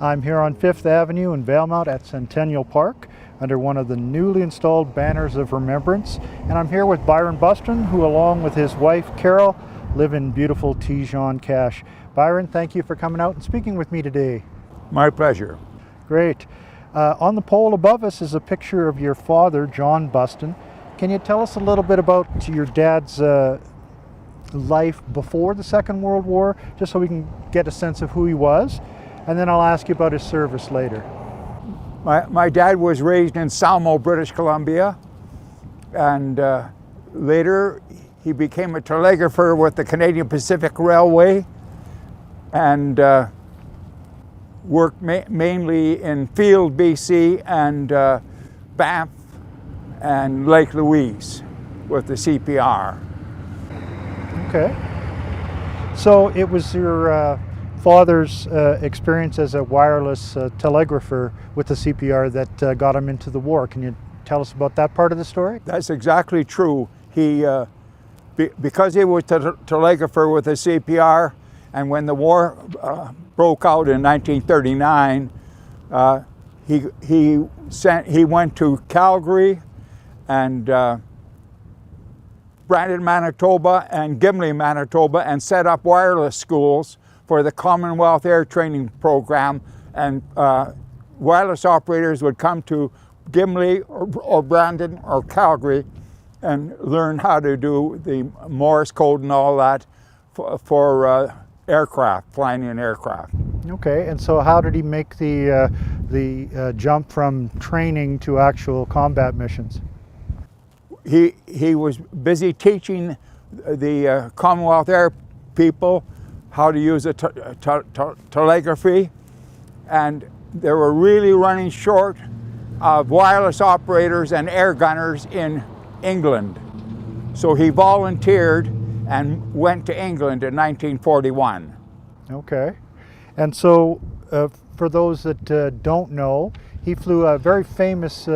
I'm here on 5th Avenue in Valemount at Centennial Park under one of the newly installed banners of Remembrance. And I'm here with Byron Bustin, who along with his wife Carol live in beautiful Tejon Cache. Byron, thank you for coming out and speaking with me today. My pleasure. Great. On the pole above us is a picture of your father, John Bustin. Can you tell us a little bit about your dad's life before the Second World War, just so we can get a sense of who he was? And then I'll ask you about his service later. My dad was raised in Salmo, British Columbia, and later he became a telegrapher with the Canadian Pacific Railway and worked mainly in Field, BC, and Banff and Lake Louise with the CPR. Okay. So it was your father's experience as a wireless telegrapher with the CPR that got him into the war. Can you tell us about that part of the story? That's exactly true. He, because he was a telegrapher with the CPR, and when the war broke out in 1939, he went to Calgary and Brandon, Manitoba, and Gimli, Manitoba, and set up wireless schools for the Commonwealth Air Training Program, and wireless operators would come to Gimli or Brandon or Calgary and learn how to do the Morse code and all that for aircraft, flying in aircraft. Okay, and so how did he make the jump from training to actual combat missions? He was busy teaching the Commonwealth Air people how to use a telegraphy, and they were really running short of wireless operators and air gunners in England. So he volunteered and went to England in 1941. Okay, and so for those that don't know, he flew a very famous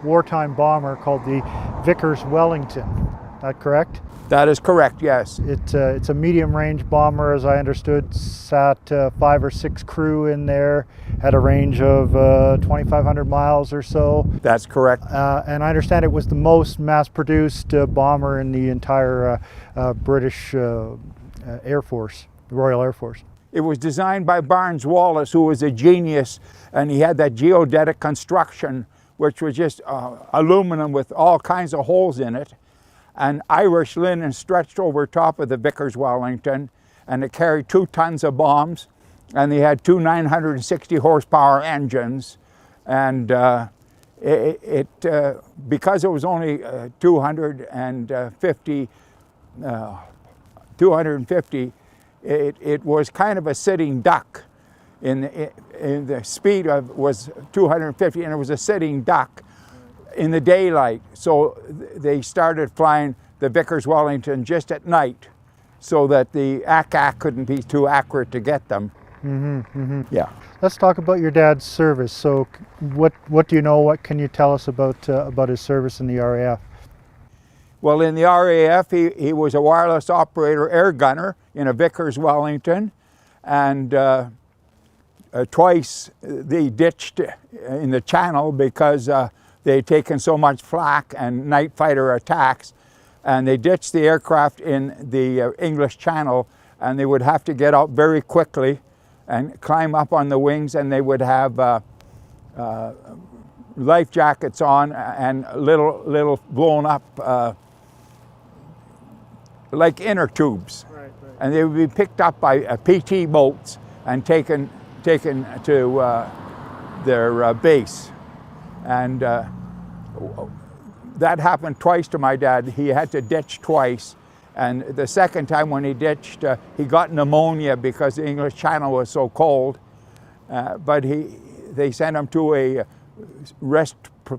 wartime bomber called the Vickers Wellington. Is that correct? That is correct, yes. It's a medium-range bomber, as I understood. Sat 5 or 6 crew in there, had a range of 2,500 miles or so. That's correct. And I understand it was the most mass-produced bomber in the entire British Air Force, the Royal Air Force. It was designed by Barnes Wallis, who was a genius, and he had that geodetic construction, which was just aluminum with all kinds of holes in it, and Irish linen stretched over top of the Vickers Wellington, and it carried 2 tons of bombs, and they had 2 960 horsepower engines, and because it was only 250, it was kind of a sitting duck. In the speed was 250, and it was a sitting duck in the daylight. So they started flying the Vickers Wellington just at night, so that the ACAC couldn't be too accurate to get them. Yeah. Let's talk about your dad's service. So what do you know? What can you tell us about his service in the RAF? Well, in the RAF, he was a wireless operator air gunner in a Vickers Wellington, and twice they ditched in the Channel because they had taken so much flak and night fighter attacks, and they ditched the aircraft in the English Channel, and they would have to get out very quickly and climb up on the wings, and they would have life jackets on and little blown up like inner tubes. Right. And they would be picked up by PT boats and taken to their base. And that happened twice to my dad. He had to ditch twice. And the second time when he ditched, he got pneumonia because the English Channel was so cold. But they sent him to a rest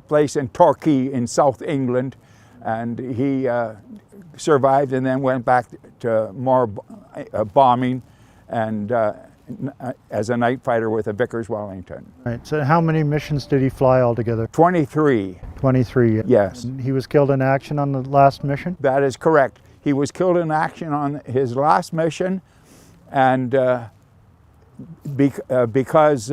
place in Torquay in South England, and he survived and then went back to more bombing and as a night fighter with a Vickers Wellington. Right. So how many missions did he fly altogether? 23. 23. Yes. And he was killed in action on the last mission? That is correct. He was killed in action on his last mission, and because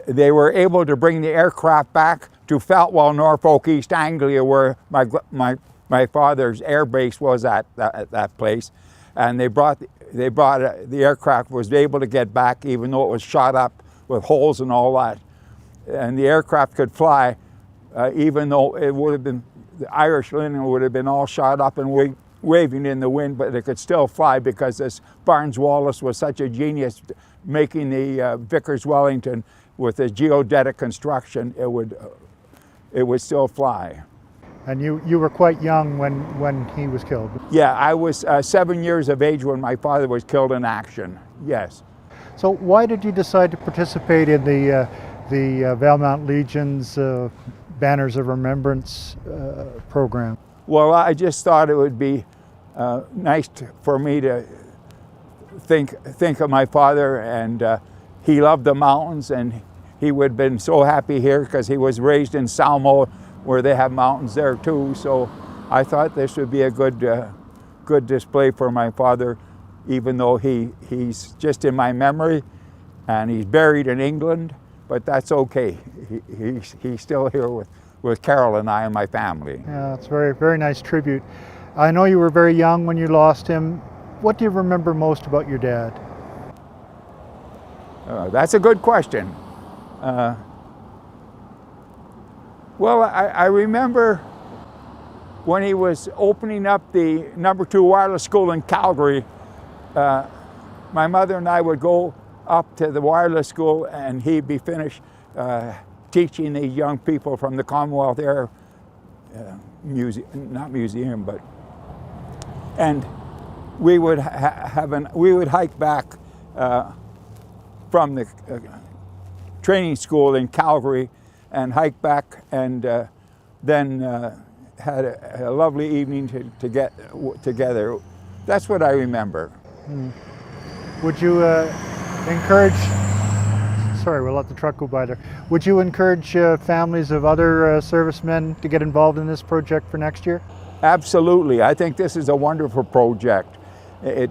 they were able to bring the aircraft back to Feltwell, Norfolk, East Anglia, where my father's air base was at that place, and the aircraft was able to get back even though it was shot up with holes and all that, and the aircraft could fly even though it would have been, the Irish linen would have been all shot up and waving in the wind, but it could still fly because this Barnes Wallis was such a genius making the Vickers Wellington with a geodetic construction. It would still fly. And you were quite young when he was killed? Yeah, I was 7 years of age when my father was killed in action, yes. So why did you decide to participate in the Valemount Legion's Banners of Remembrance program? Well, I just thought it would be nice for me to think of my father, and he loved the mountains, and he would have been so happy here because he was raised in Salmo, where they have mountains there too. So I thought this would be a good display for my father, even though he's just in my memory, and he's buried in England. But that's okay. He's still here with Carol and I and my family. Yeah, it's a very, very nice tribute. I know you were very young when you lost him. What do you remember most about your dad? That's a good question. Well, I remember when he was opening up the No. 2 wireless school in Calgary, my mother and I would go up to the wireless school, and he'd be finished teaching these young people from the Commonwealth Air Museum, and we would we would hike back from the training school in Calgary and hike back, and then had a lovely evening to get together. That's what I remember. Would you encourage, sorry, we'll let the truck go by there. Would you encourage families of other servicemen to get involved in this project for next year? Absolutely. I think this is a wonderful project. It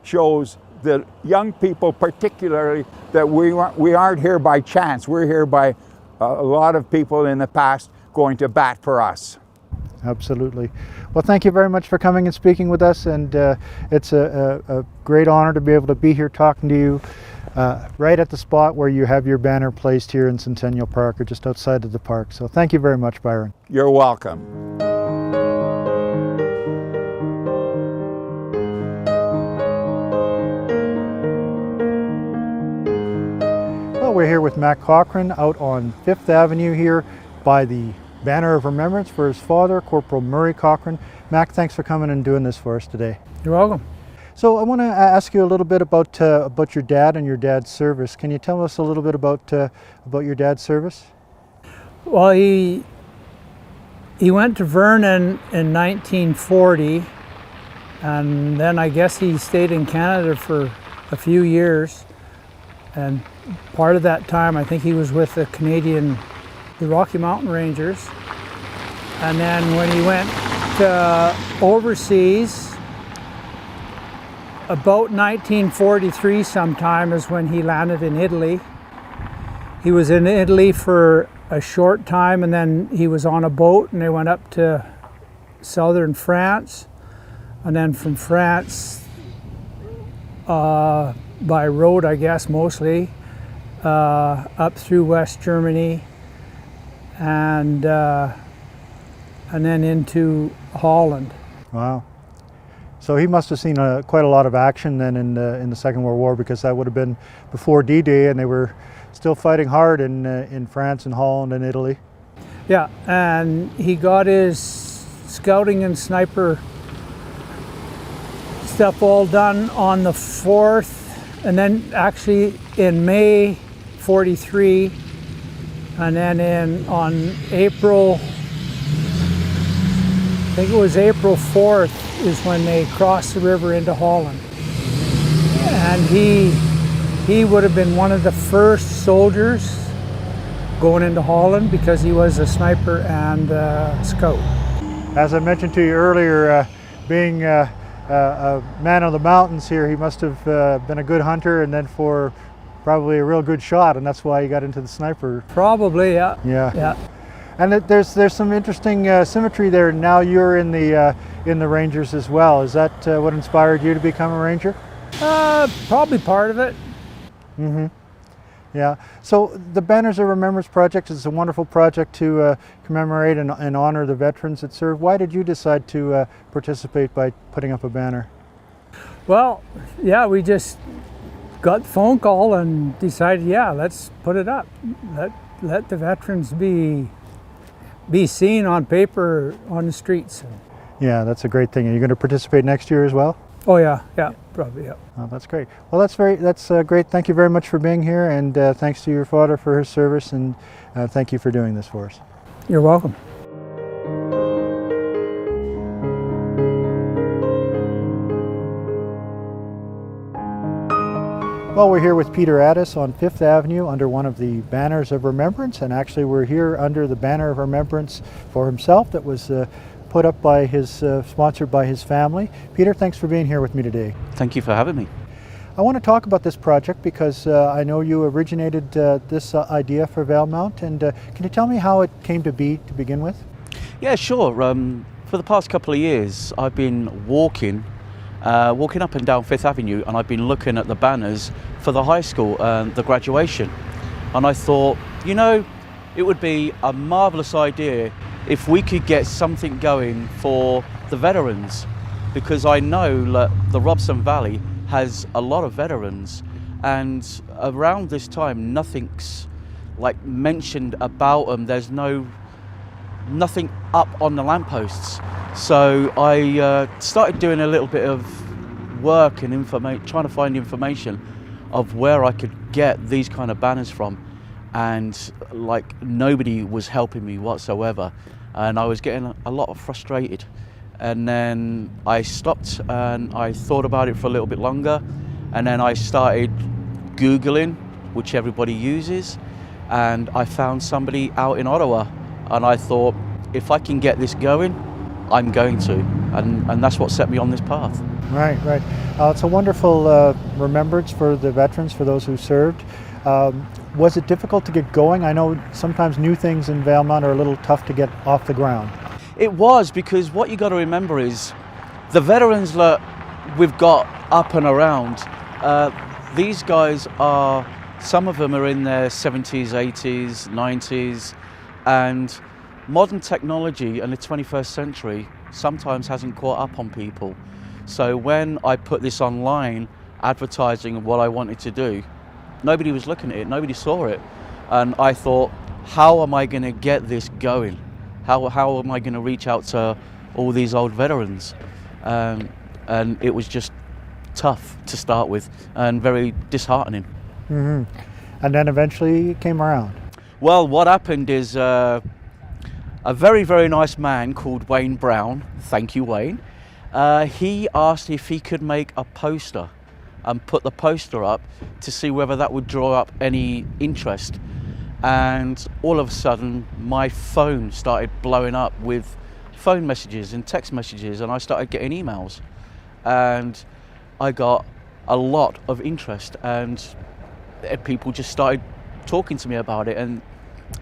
shows the young people particularly that we aren't here by chance. We're here by a lot of people in the past going to bat for us. Absolutely. Well, thank you very much for coming and speaking with us, and it's a great honor to be able to be here talking to you right at the spot where you have your banner placed here in Centennial Park, or just outside of the park. So thank you very much, Byron. You're welcome. Well, we're here with Mac Cochrane out on 5th Avenue here by the Banner of Remembrance for his father, Corporal Murray Cochrane. Mac, thanks for coming and doing this for us today. You're welcome. So I want to ask you a little bit about your dad and your dad's service. Can you tell us a little bit about your dad's service? Well, he went to Vernon in 1940, and then I guess he stayed in Canada for a few years. And part of that time, I think he was with the Rocky Mountain Rangers. And then when he went overseas, about 1943 sometime is when he landed in Italy. He was in Italy for a short time, and then he was on a boat and they went up to southern France, and then from France by road, I guess mostly, up through West Germany, and then into Holland. Wow. So he must have seen quite a lot of action then in the Second World War, because that would have been before D-Day, and they were still fighting hard in France and Holland and Italy. Yeah, and he got his scouting and sniper stuff all done on the 4th, and then actually in May 43, and then on April, I think it was April 4th, is when they crossed the river into Holland. And he would have been one of the first soldiers going into Holland, because he was a sniper and scout. As I mentioned to you earlier, being a man of the mountains here. He must have been a good hunter, and then for probably a real good shot, and that's why he got into the sniper. Probably, yeah. Yeah. And there's some interesting symmetry there. Now you're in the Rangers as well. Is that what inspired you to become a Ranger? Probably part of it. Mm-hmm. Yeah. So the Banners of Remembrance project is a wonderful project to commemorate and honor the veterans that served. Why did you decide to participate by putting up a banner? Well, yeah, we just got the phone call and decided, yeah, let's put it up. Let the veterans be seen on paper on the streets. Yeah, that's a great thing. Are you going to participate next year as well? Oh yeah, probably, yeah. Oh, that's great. Well, that's great. Thank you very much for being here, and thanks to your father for his service, and thank you for doing this for us. You're welcome. Well, we're here with Peter Addis on 5th Avenue under one of the Banners of Remembrance, and actually we're here under the Banner of Remembrance for himself that was put up by sponsored by his family. Peter, thanks for being here with me today. Thank you for having me. I want to talk about this project because I know you originated this idea for Valemount, and can you tell me how it came to be to begin with? Yeah, sure. For the past couple of years, I've been walking up and down 5th Avenue, and I've been looking at the banners for the high school and the graduation. And I thought, you know, it would be a marvelous idea if we could get something going for the veterans, because I know that the Robson Valley has a lot of veterans, and around this time nothing's like mentioned about them. There's nothing up on the lampposts. So I started doing a little bit of work and trying to find information of where I could get these kind of banners from, and like nobody was helping me whatsoever, and I was getting a lot frustrated. And then I stopped and I thought about it for a little bit longer, and then I started Googling, which everybody uses, and I found somebody out in Ottawa, and I thought, if I can get this going, I'm going to, and that's what set me on this path. Right. It's a wonderful remembrance for the veterans, for those who served. Was it difficult to get going? I know sometimes new things in Valemount are a little tough to get off the ground. It was, because what you got to remember is the veterans that we've got up and around, these guys are, some of them are in their 70s, 80s, 90s, and modern technology in the 21st century sometimes hasn't caught up on people. So when I put this online, advertising what I wanted to do, nobody was looking at it, nobody saw it. And I thought, how am I going to get this going? How am I going to reach out to all these old veterans? And it was just tough to start with and very disheartening. Mm-hmm. And then eventually it came around. Well, what happened is a very, very nice man called Wayne Brown, thank you Wayne, he asked if he could make a poster and put the poster up to see whether that would draw up any interest. And all of a sudden my phone started blowing up with phone messages and text messages, and I started getting emails, and I got a lot of interest, and people just started talking to me about it. And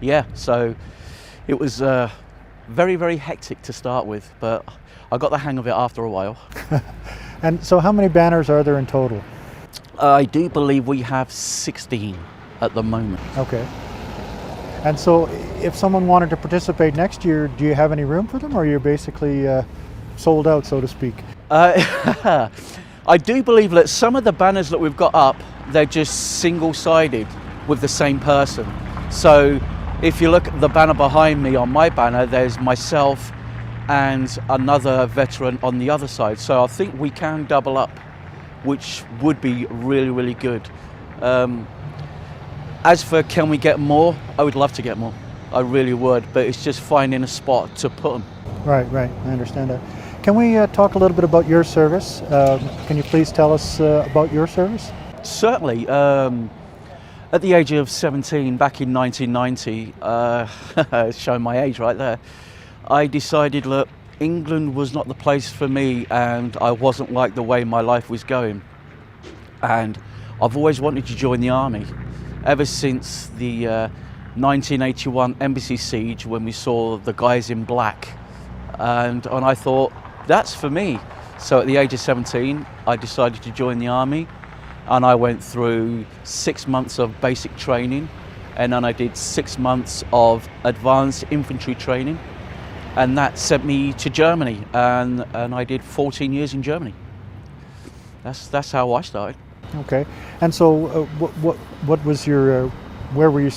yeah, so it was very, very hectic to start with, but I got the hang of it after a while. And so how many banners are there in total? I do believe we have 16 at the moment. Okay. And so if someone wanted to participate next year, do you have any room for them, or you're basically sold out, so to speak? I do believe that some of the banners that we've got up, they're just single-sided with the same person. So if you look at the banner behind me, on my banner, there's myself and another veteran on the other side. So I think we can double up, which would be really, really good. As for can we get more, I would love to get more. I really would, but it's just finding a spot to put them. Right, I understand that. Can we talk a little bit about your service? Can you please tell us about your service? Certainly. At the age of 17, back in 1990, showing my age right there, I decided, look, England was not the place for me, and I wasn't like the way my life was going. And I've always wanted to join the army, ever since the 1981 embassy siege, when we saw the guys in black. And I thought, that's for me. So at the age of 17, I decided to join the army, and I went through 6 months of basic training, and then I did 6 months of advanced infantry training, and that sent me to Germany, and I did 14 years in Germany. That's how I started. Okay. And so, what was your where were you?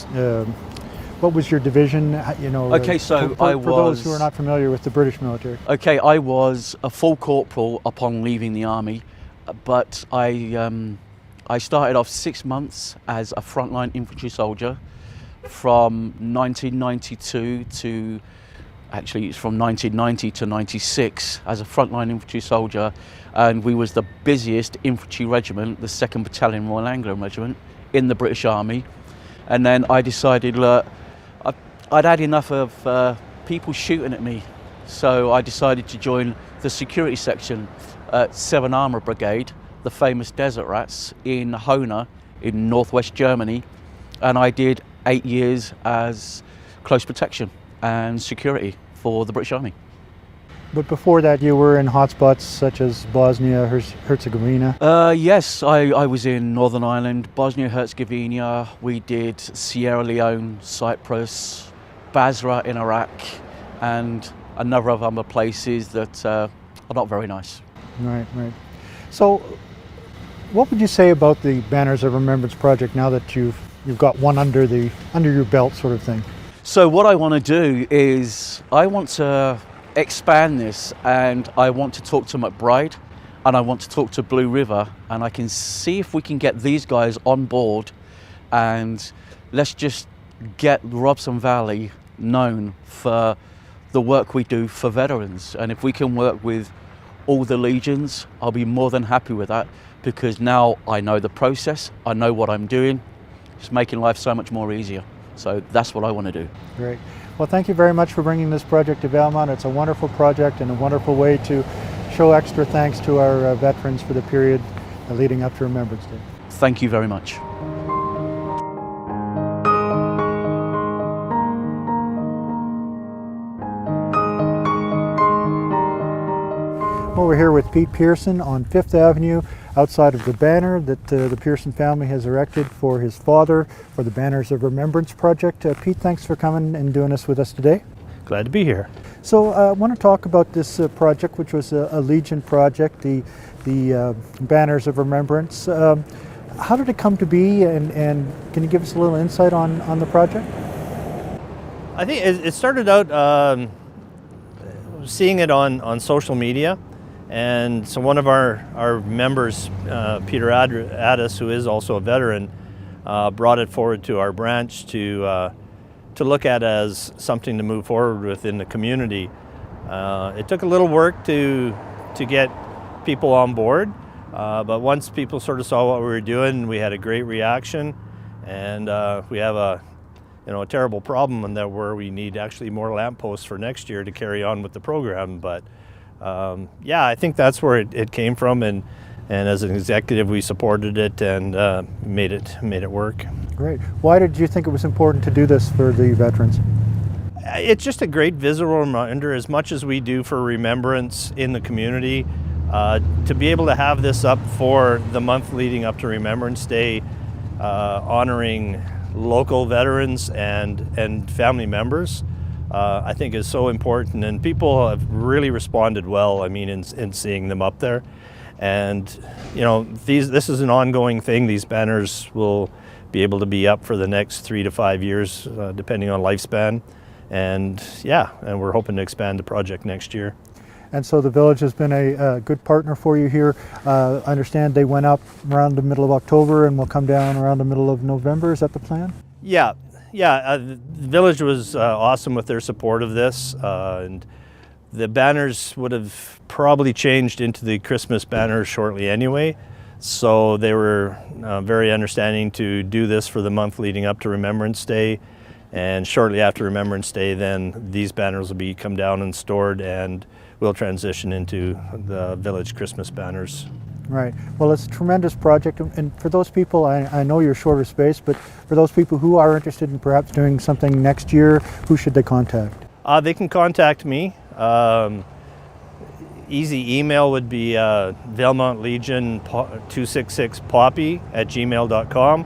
What was your division? You know. Okay, so for I those who was- are not familiar with the British military. Okay, I was a full corporal upon leaving the army, but I started off 6 months as a frontline infantry soldier from 1992 to, actually it's from 1990 to 96 as a frontline infantry soldier, and we was the busiest infantry regiment, the 2nd Battalion Royal Anglian Regiment in the British Army. And then I decided, look, I'd had enough of people shooting at me, so I decided to join the security section at 7 Armour Brigade, the famous Desert Rats, in Hona in northwest Germany, and I did 8 years as close protection and security for the British Army. But before that, you were in hotspots such as Bosnia, Herzegovina. Yes, I was in Northern Ireland, Bosnia-Herzegovina. We did Sierra Leone, Cyprus, Basra in Iraq, and a number of other places that are not very nice. Right, right. So, what would you say about the Banners of Remembrance project now that you've got one under your belt, sort of thing? So what I want to do is I want to expand this, and I want to talk to McBride, and I want to talk to Blue River, and I can see if we can get these guys on board, and let's just get Robson Valley known for the work we do for veterans. And if we can work with all the legions, I'll be more than happy with that, because now I know the process, I know what I'm doing. It's making life so much more easier. So that's what I want to do. Great. Well, thank you very much for bringing this project to Valemount. It's a wonderful project and a wonderful way to show extra thanks to our veterans for the period leading up to Remembrance Day. Thank you very much. Well, we're here with Pete Pearson on 5th Avenue, outside of the banner that the Pearson family has erected for his father for the Banners of Remembrance project. Pete, thanks for coming and doing this with us today. Glad to be here. So I want to talk about this project, which was a Legion project, the Banners of Remembrance. How did it come to be, and can you give us a little insight on the project? I think it started out seeing it on social media. And so one of our members, Peter Addis, who is also a veteran, brought it forward to our branch to look at as something to move forward with in the community. It took a little work to get people on board, but once people sort of saw what we were doing, we had a great reaction, and we have a terrible problem in that where we need actually more lampposts for next year to carry on with the program. But yeah, I think that's where it came from, and as an executive we supported it and made it work. Great. Why did you think it was important to do this for the veterans? It's just a great visual reminder, as much as we do for remembrance in the community, to be able to have this up for the month leading up to Remembrance Day, honoring local veterans and family members. I think is so important, and people have really responded well, I mean, in seeing them up there. And this is an ongoing thing. These banners will be able to be up for the next 3 to 5 years, depending on lifespan. And yeah, and we're hoping to expand the project next year. And so the village has been a good partner for you here. I understand they went up around the middle of October and will come down around the middle of November. Is that the plan? Yeah. The village was awesome with their support of this, and the banners would have probably changed into the Christmas banners shortly anyway, so they were very understanding to do this for the month leading up to Remembrance Day, and shortly after Remembrance Day then these banners will be come down and stored, and we'll transition into the village Christmas banners. Right. Well, it's a tremendous project, and for those people, I know you're short of space, but for those people who are interested in perhaps doing something next year, who should they contact? They can contact me. Easy email would be Valemount Legion 266 poppy@gmail.com,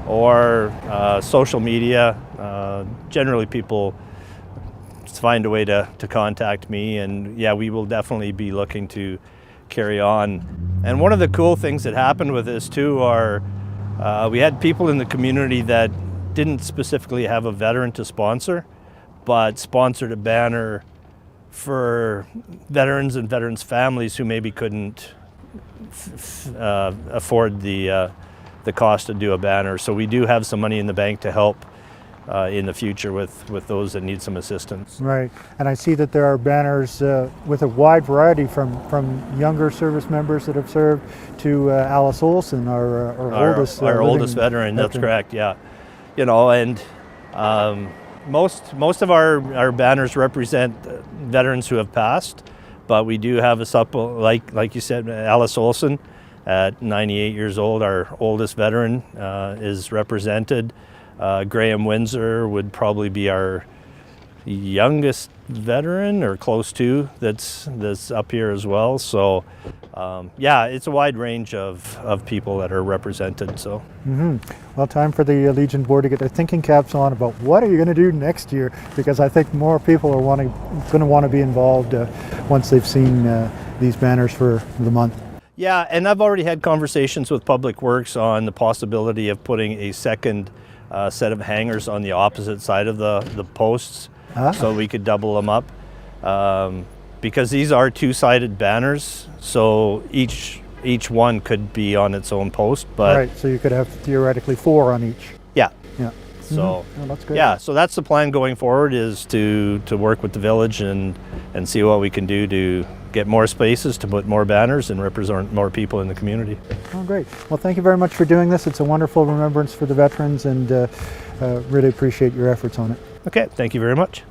or social media. Generally, people find a way to contact me, and yeah, we will definitely be looking to carry on. And one of the cool things that happened with this too are we had people in the community that didn't specifically have a veteran to sponsor, but sponsored a banner for veterans and veterans' families who maybe couldn't afford the cost to do a banner. So we do have some money in the bank to help in the future with those that need some assistance. Right, and I see that there are banners with a wide variety from younger service members that have served to Alice Olson, our oldest oldest veteran. That's correct. Yeah, you know, and most of our banners represent veterans who have passed, but we do have a supple, like you said, Alice Olson at 98 years old, our oldest veteran, is represented. Graham Windsor would probably be our youngest veteran, or close to, that's up here as well. So yeah, it's a wide range of people that are represented. So well, time for the Legion board to get their thinking caps on about what are you going to do next year, because I think more people are going to want to be involved once they've seen these banners for the month. Yeah, and I've already had conversations with Public Works on the possibility of putting a second set of hangers on the opposite side of the posts, so we could double them up, because these are two-sided banners, so each one could be on its own post. But right, so you could have theoretically 4 on each. Yeah. So that's good. Yeah, so that's the plan going forward, is to work with the village and see what we can do to get more spaces to put more banners and represent more people in the community. Oh, great. Well, thank you very much for doing this. It's a wonderful remembrance for the veterans, and really appreciate your efforts on it. Okay, thank you very much.